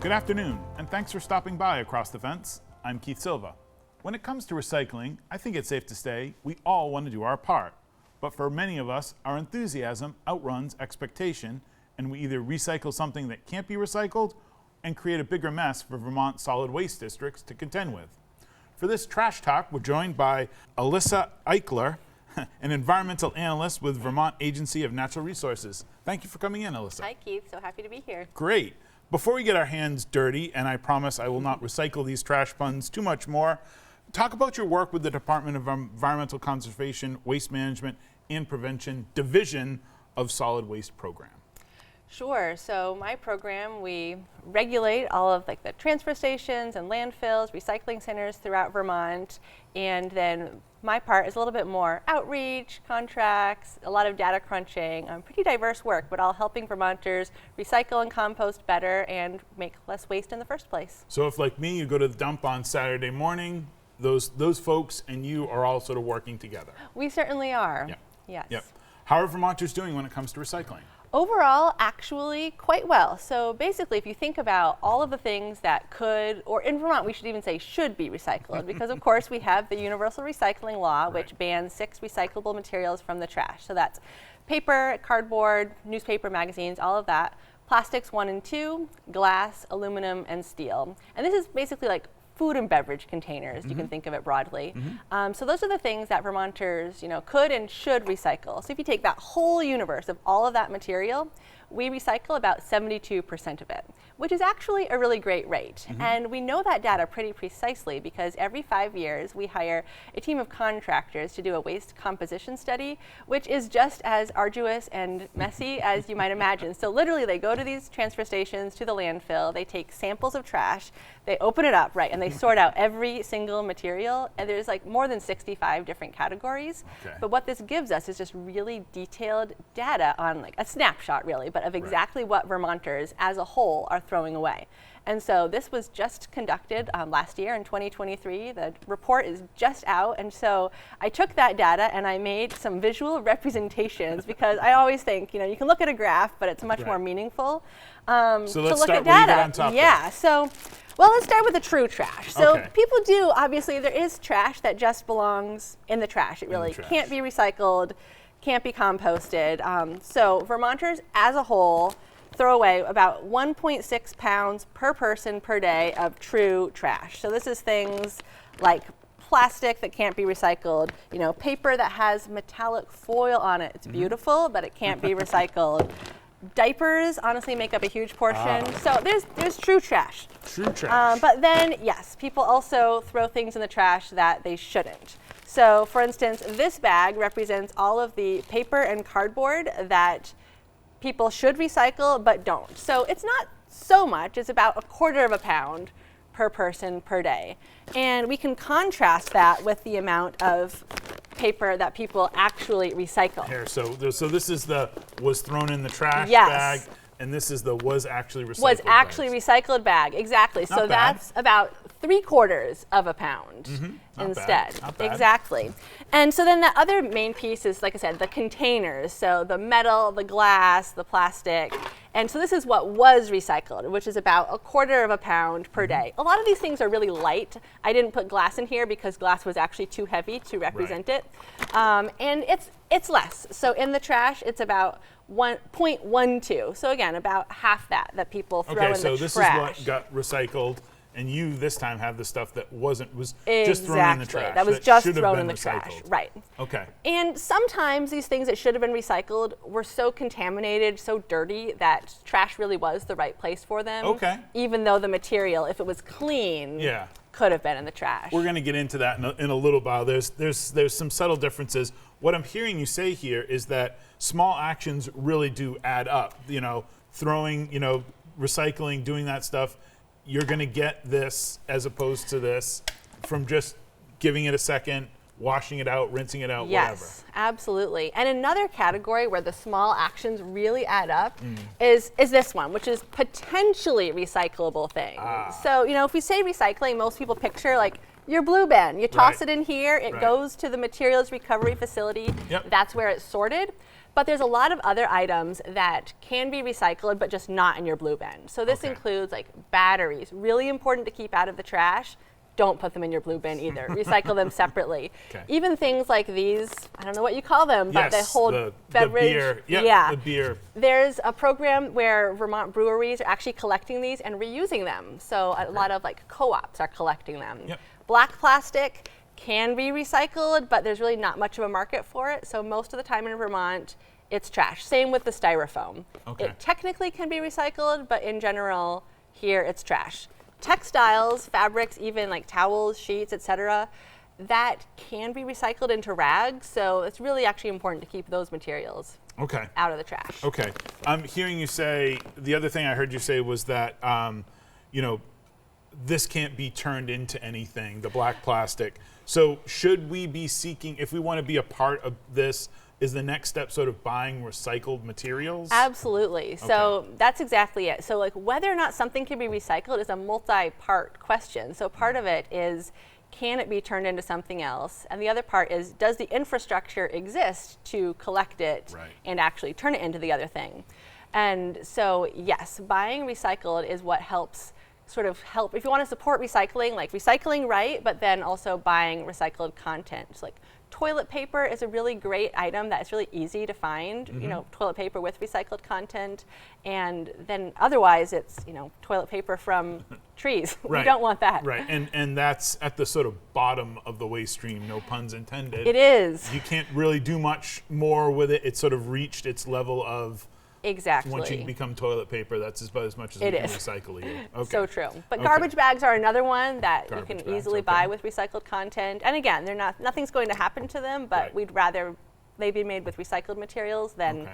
Good afternoon, and thanks for stopping by Across the Fence. I'm Keith Silva. When it comes to recycling, I think it's safe to say we all want to do our part. But for many of us, our enthusiasm outruns expectation, and we either recycle something that can't be recycled and create a bigger mess for Vermont solid waste districts to contend with. For this trash talk, we're joined by Alyssa Eiklor, an environmental analyst with Vermont Agency of Natural Resources. Thank you for coming in, Alyssa. Hi, Keith. So happy to be here. Great. Before we get our hands dirty, and I promise I will not recycle these trash puns too much more, talk about your work with the Department of Environmental Conservation, Waste Management, and Prevention Division of Solid Waste Program. Sure. So my program, we regulate all of the transfer stations and landfills, recycling centers throughout Vermont. And then my part is a little bit more outreach, contracts, a lot of data crunching, pretty diverse work, but all helping Vermonters recycle and compost better and make less waste in the first place. So if, like me, you go to the dump on Saturday morning, those folks and you are all sort of working together. We certainly are. Yep. Yes. Yep. How are Vermonters doing when it comes to recycling? Overall, actually quite well. So basically, if you think about all of the things that could, or in Vermont, we should even say should be recycled, because of course we have the Universal Recycling Law, which bans 6 recyclable materials from the trash. So that's paper, cardboard, newspaper, magazines, all of that. Plastics 1 and 2, glass, aluminum, and steel. And this is basically like food and beverage containers, you can think of it broadly. So those are the things that Vermonters, could and should recycle. So if you take that whole universe of all of that material, we recycle about 72% of it, which is actually a really great rate. And we know that data pretty precisely because every 5 years we hire a team of contractors to do a waste composition study, which is just as arduous and messy as you might imagine. So literally they go to these transfer stations, to the landfill, they take samples of trash, they open it up, and they sort out every single material, and there's like more than 65 different categories. But what this gives us is just really detailed data on like a snapshot really, but of exactly what Vermonters as a whole are throwing away. And so this was just conducted last year in 2023. The report is just out. And so I took that data and I made some visual representations because I always think, you can look at a graph, but it's much more meaningful so let's to look start at data. On top So, well, let's start with the true trash. So people do, obviously, there is trash that just belongs in the trash. It really can't be recycled, can't be composted. So Vermonters as a whole throw away about 1.6 pounds per person per day of true trash. So this is things like plastic that can't be recycled, paper that has metallic foil on it. It's beautiful, but it can't be recycled. Diapers honestly make up a huge portion. So there's true trash. True trash. But then, yes, people also throw things in the trash that they shouldn't. So for instance, this bag represents all of the paper and cardboard that people should recycle but don't. So it's not so much, it's about 1/4 pound per person per day. And we can contrast that with the amount of paper that people actually recycle. Here, so this is the was thrown in the trash bag, and this is the was actually recycled recycled bag, exactly. So that's about 3/4 pound instead. Not bad. Exactly. And so then the other main piece is, like I said, the containers. So the metal, the glass, the plastic. And so this is what was recycled, which is about 1/4 pound per day. A lot of these things are really light. I didn't put glass in here because glass was actually too heavy to represent it. And it's less. So in the trash, it's about 1.12. So again, about half that people throw in the trash. Okay, so this is what got recycled. And you this time have the stuff that was just thrown in the trash. That was just thrown in the trash. Right. Okay. And sometimes these things that should have been recycled were so contaminated, so dirty, that trash really was the right place for them. Okay. Even though the material, if it was clean, could have been in the trash. We're going to get into that in a little while. There's some subtle differences. What I'm hearing you say here is that small actions really do add up. Throwing, recycling, doing that stuff. You're going to get this as opposed to this from just giving it a second, washing it out, rinsing it out, whatever. Yes, absolutely. And another category where the small actions really add up is this one, which is potentially recyclable things. So, if we say recycling, most people picture like your blue bin. You toss it in here, it goes to the materials recovery facility. That's where it's sorted. But there's a lot of other items that can be recycled, but just not in your blue bin. So this includes like batteries, really important to keep out of the trash. Don't put them in your blue bin either. Recycle them separately. Even things like these, I don't know what you call them, but they hold beverage. The beer. There's a program where Vermont breweries are actually collecting these and reusing them. So a lot of like co-ops are collecting them. Black plastic can be recycled, but there's really not much of a market for it. So most of the time in Vermont, it's trash. Same with the styrofoam. It technically can be recycled, but in general, here it's trash. Textiles, fabrics, even like towels, sheets, etc., that can be recycled into rags. So it's really actually important to keep those materials out of the trash. Okay. I'm hearing you say, the other thing I heard you say was that, you know, this can't be turned into anything, the black plastic. So should we be seeking, if we want to be a part of this, is the next step sort of buying recycled materials? Absolutely. So that's exactly it. So like whether or not something can be recycled is a multi-part question. So part of it is, can it be turned into something else? And the other part is, does the infrastructure exist to collect it and actually turn it into the other thing? And so yes, buying recycled is what helps if you want to support recycling, like recycling right, but then also buying recycled content. So like toilet paper is a really great item that is really easy to find, you know, toilet paper with recycled content. And then otherwise it's, you know, toilet paper from trees. We don't want that. And that's at the sort of bottom of the waste stream, no puns intended. It is. You can't really do much more with it. It's sort of reached its level of once you become toilet paper, that's about as much as we can recycle you. So true. But garbage bags are another one that you can easily buy with recycled content. And again, they're nothing's going to happen to them, but we'd rather they be made with recycled materials than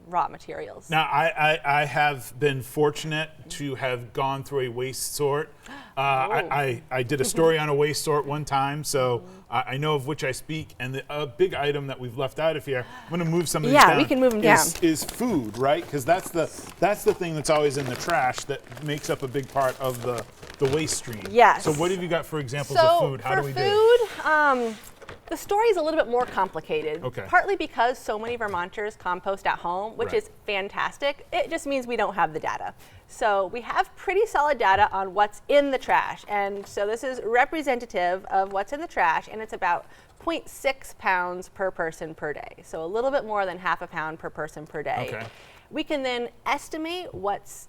raw materials. Now, I have been fortunate to have gone through a waste sort. I did a story on a waste sort one time, so I know of which I speak. And a big item that we've left out of here, I'm going to move some of these down. Yeah, we can move them down. Is food, right? Because that's the thing that's always in the trash that makes up a big part of the waste stream. Yes. So what have you got for examples of food? How do we do? The story is a little bit more complicated, partly because so many Vermonters compost at home, which is fantastic. It just means we don't have the data. So we have pretty solid data on what's in the trash. And so this is representative of what's in the trash, and it's about 0.6 pounds per person per day. So a little bit more than half a pound per person per day. We can then estimate what's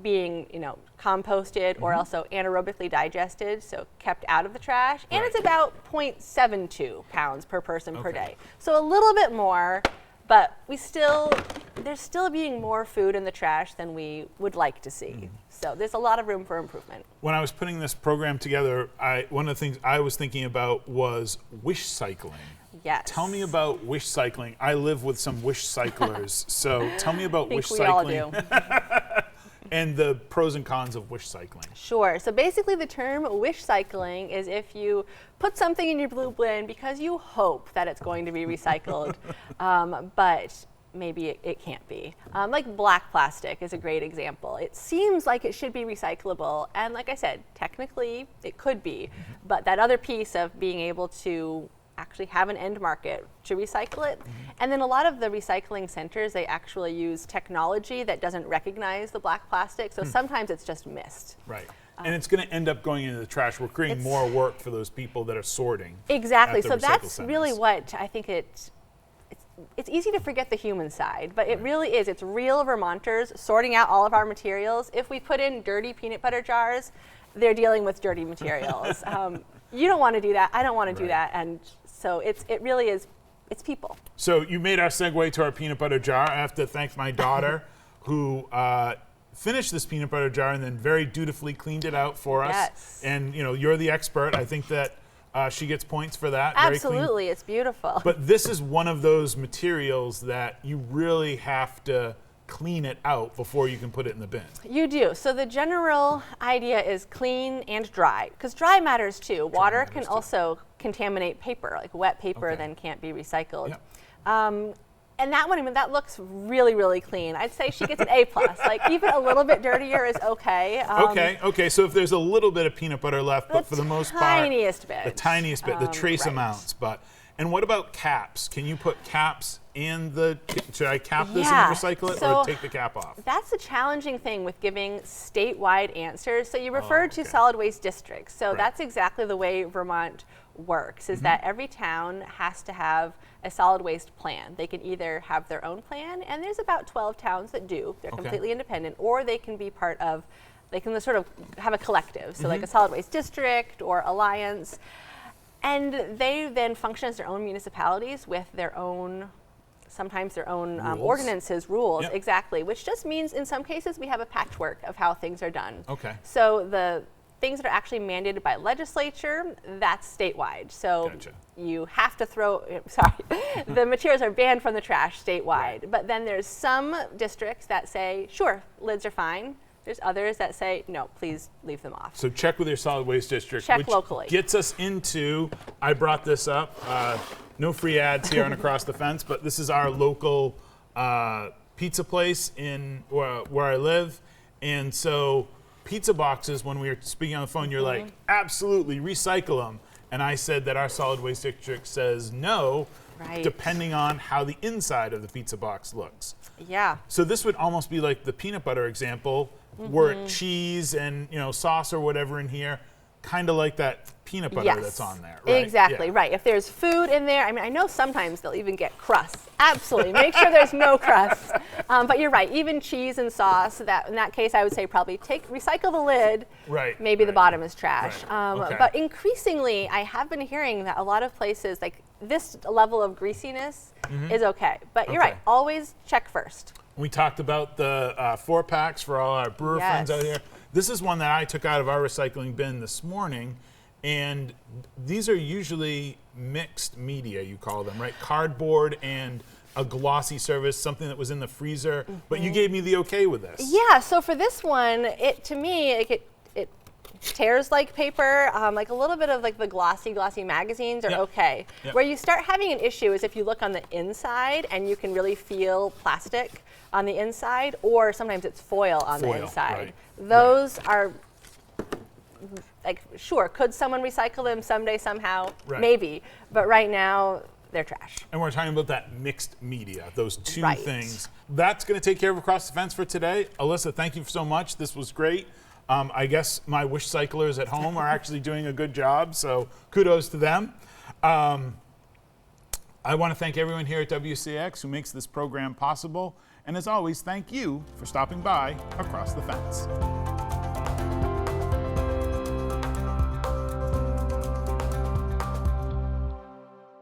being, you know, composted or also anaerobically digested, so kept out of the trash, and it's about 0.72 pounds per person per day. So a little bit more, but there's still being more food in the trash than we would like to see. So there's a lot of room for improvement. When I was putting this program together, one of the things I was thinking about was wish cycling. Yes. Tell me about wish cycling. I live with some wish cyclers, so tell me about wish cycling. I think we all do. And the pros and cons of wish cycling. Sure. So basically the term wish cycling is if you put something in your blue bin because you hope that it's going to be recycled, but maybe it can't be. Like black plastic is a great example. It seems like it should be recyclable, and like I said, technically it could be, but that other piece of being able to actually have an end market to recycle it. And then a lot of the recycling centers, they actually use technology that doesn't recognize the black plastic, so sometimes it's just missed. And it's going to end up going into the trash. We're creating more work for those people that are sorting. Exactly. So that's really what I think it's easy to forget the human side, but it really is. It's real Vermonters sorting out all of our materials. If we put in dirty peanut butter jars, they're dealing with dirty materials. You don't want to do that. I don't want to do that. And so it really is, it's people. So you made our segue to our peanut butter jar. I have to thank my daughter who finished this peanut butter jar and then very dutifully cleaned it out for us. And you know, you're the expert. I think that she gets points for that. Absolutely, it's beautiful. But this is one of those materials that you really have to clean it out before you can put it in the bin. You do. So the general idea is clean and dry, because dry matters too. Water can also contaminate paper, like wet paper then can't be recycled. And that one, I mean, that looks really, really clean. I'd say she gets an A+. Like even a little bit dirtier is okay. Okay. So if there's a little bit of peanut butter left, but for the most part, the tiniest bit, the trace amounts. But And what about caps? Can you put caps in the, should I cap this Yeah. and recycle it So or take the cap off? That's the challenging thing with giving statewide answers. So you referred to solid waste districts. So Right. that's exactly the way Vermont works, is that every town has to have a solid waste plan. They can either have their own plan, and there's about 12 towns that do. They're completely independent, or they can be part of, they can sort of have a collective, so like a solid waste district or alliance. And they then function as their own municipalities with their own, sometimes their own Rules. ordinances, rules, Yep. exactly, which just means in some cases we have a patchwork of how things are done. Okay. So the things that are actually mandated by legislature, that's statewide. So Gotcha. you have to throw, sorry, the materials are banned from the trash statewide. Right. But then there's some districts that say, sure, lids are fine. There's others that say, no, please leave them off. So check with your solid waste district. Check which locally. Gets us into, I brought this up, no free ads here on Across the Fence, but this is our local pizza place in where I live. And so pizza boxes, when we were speaking on the phone, you're like, absolutely, recycle them. And I said that our solid waste district says no, Right. depending on how the inside of the pizza box looks. Yeah. So this would almost be like the peanut butter example, were it cheese and sauce or whatever in here, kind of like that peanut butter that's on there, right? Exactly, Yeah. right. If there's food in there, I mean, I know sometimes they'll even get crusts. Absolutely, make sure there's no crusts. But you're right, even cheese and sauce, that in that case I would say probably recycle the lid, Right, maybe the right. bottom is trash. Right, okay. But increasingly, I have been hearing that a lot of places, like this level of greasiness is okay. But you're right, Okay. always check first. We talked about the 4-packs for all our brewer friends out Yes. here. This is one that I took out of our recycling bin this morning, and these are usually mixed media, you call them, right? Cardboard and a glossy surface, something that was in the freezer, but you gave me the okay with this. Yeah, so for this one, to me, it tears like paper, like a little bit of like the glossy magazines are Yep. okay. Yep. Where you start having an issue is if you look on the inside and you can really feel plastic on the inside, or sometimes it's foil on the Foil, inside. right, Those are like, sure, could someone recycle them someday somehow? Right. Maybe, but right now they're trash. And we're talking about that mixed media, those two Right. things. That's going to take care of Across the Fence for today. Alyssa, thank you so much. This was great. I guess my wish cyclers at home are actually doing a good job, so kudos to them. I want to thank everyone here at WCX who makes this program possible. And as always, thank you for stopping by Across the Fence.